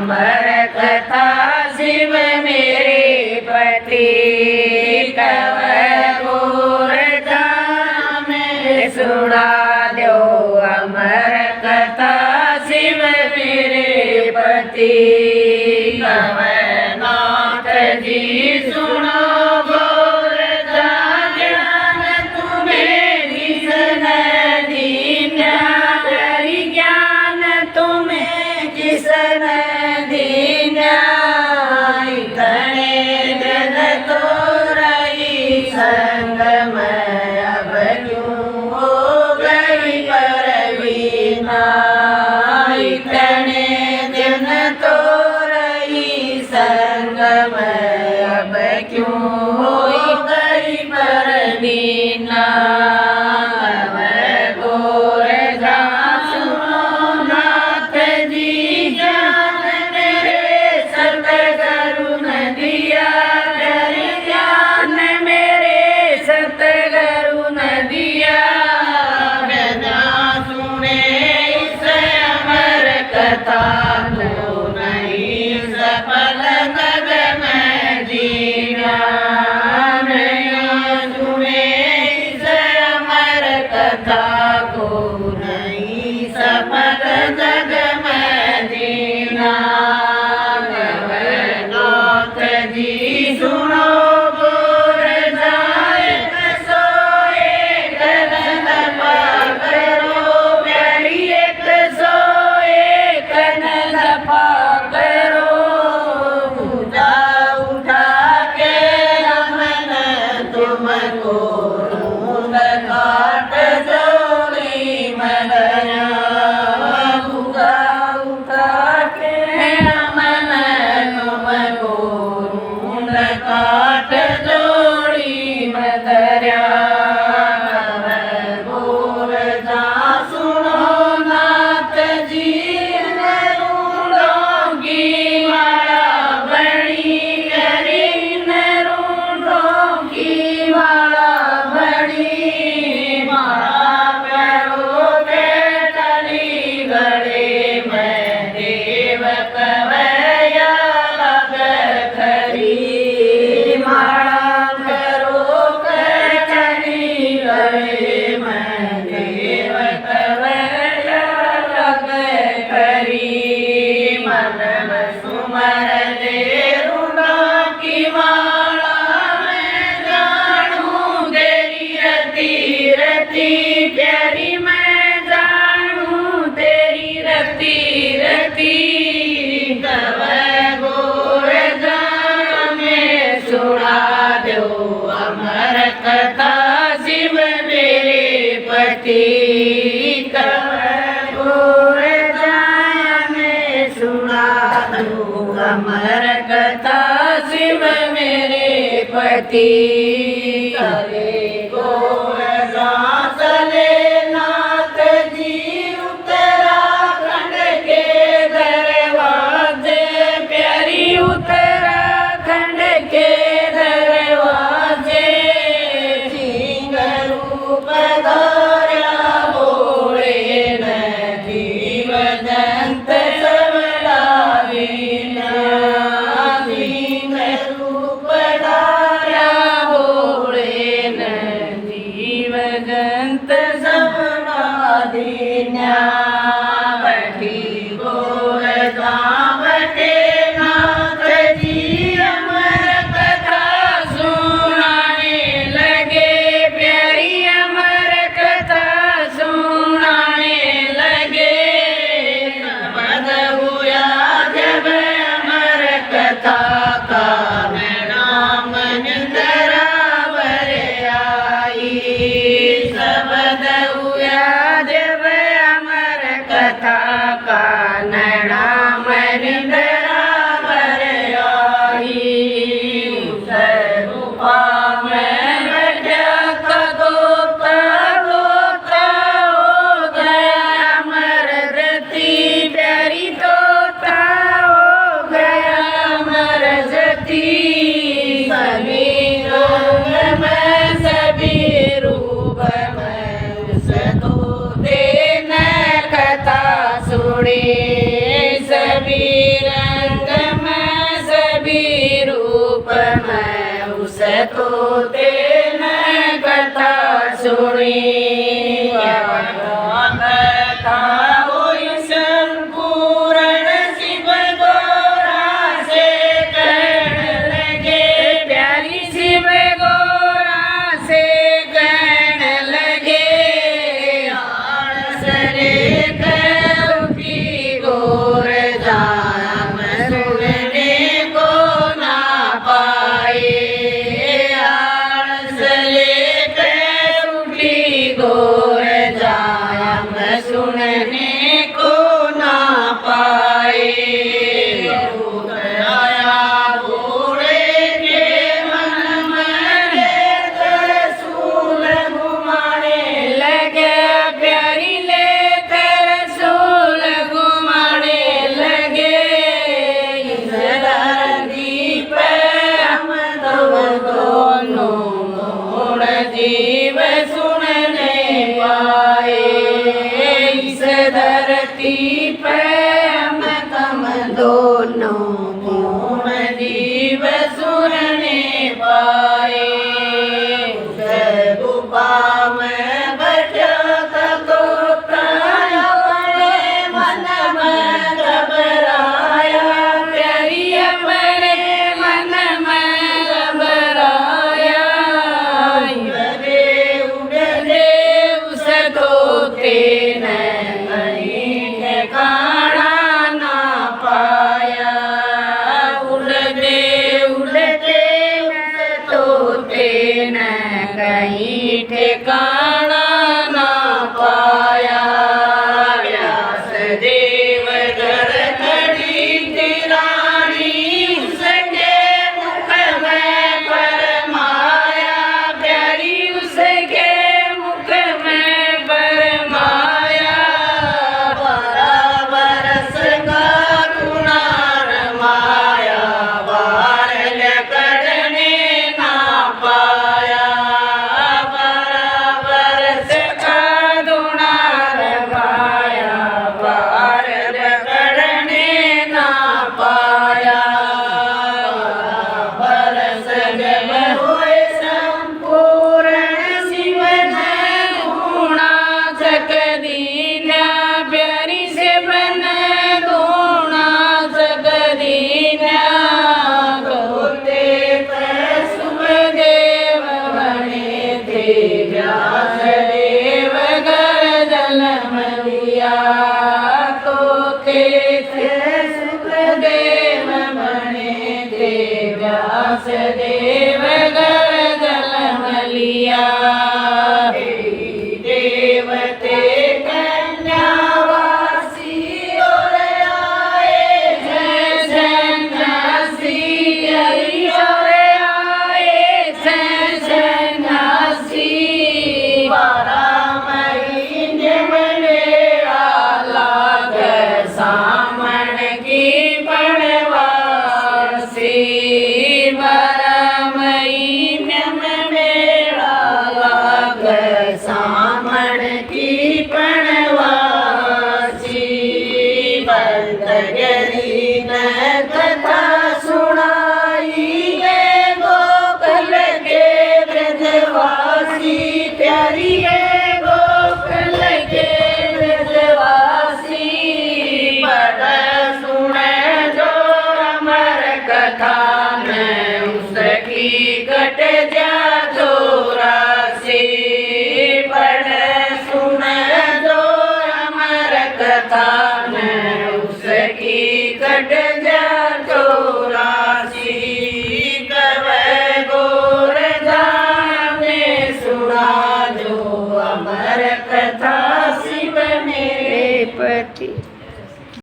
अमर कथा शिव मेरे पति तव गोर धाम सुना दो अमर कथा शिव मेरे पति तव नाथ जी सुनो गोर ज्ञान तुम्हें जिसन दीन्या करी ज्ञान तुम्हें जिसन दीन्या इतने जन तो रही संग में अब क्यों हो गई परवीना इतने दिन तो रही संग में अब क्यों हो गई परवीना गोर जा सुनो नाथ जी ज्ञान मेरे सतगुरु ने दिया कर ज्ञान मेरे सतगुरु ने दिया बिना सुने इस अमर कथा तो नहीं सफल नग में जीना बिना सुने इस अमर कथा को नहीं सफल जग में जीना नाथ जी सुनो गोर जाए सोए कनन पाकरो प्यारी एक सोए कनन पाकरो उठा उठा के रमन तुमको ढूंढ काट जोड़ी मदया उठा उठा के रमन तुमको ढूंढ काट जोड़ी मदया गोर जा सुनो नाथ जी नरूडों की माला बड़ी करी नरूडों की माला बड़ी माला करो के टली गले में देव कवैया लग खरी माला करो के टली गले में देव कवैया लग खरी मन में सुमर दे रूडों की माला मैं जानूं तेरी रति रति प्यारी मैं जानूं तेरी रति रति तव गोर जान में सुना दो अमर कथा शिव मेरे पति तव गोर जान में सुना दो अमर कथा शिव मेरे पति गोर चले नाथ जी उत्तराखंड के दरवाजे प्यारी उत्तराखंड के दरवाजे सिंह रूप धारा बोले न जीव जंत सबला वीना सिंह रूप धारा बोले न तेन कथा सुनी कथा होई संपूर्ण शिव गोरा से कहने लगे प्यारी शिव गोरा से कहने लगे आलस रे करुकी गोर जाम सुनने को ना पाए आलस रे करुकी गोर जाम सुनने को ना पाए आया घोड़े के मन में तरसूल घुमाने लगे प्यारी ले तरसूल घुमाने लगे इस धरती पे हम दोनों मोड़ जीव सुनने पाए इस धरती पे हम तुम दोनों मोड़ जीव सुनने पाए गुफा में बैठा था तोता अपने मन में घबराया प्यारी अपने मन में घबराया उड़े उस तोते ने कहीं ठिकाना ना पाया उड़ते उड़ते उस तोते ने कहीं ठिकाना ना पाया व्यास देव घर खड़ी थी रानी उसके मुख में परमाया प्यारी उसके मुख में परमाया बरस का गुनार माया बारल करने ना पाया बरस का दुनार माया बारल करने ना पाया बरस जब हुए संपूर्ण शिव ने गुणा सकदीना प्यारी शिव ने गुणा सकदीना गोते सुखदेव बने थे व्यास देव घर जन्म लिया तो थे सुखदेव बने थे व्यास देव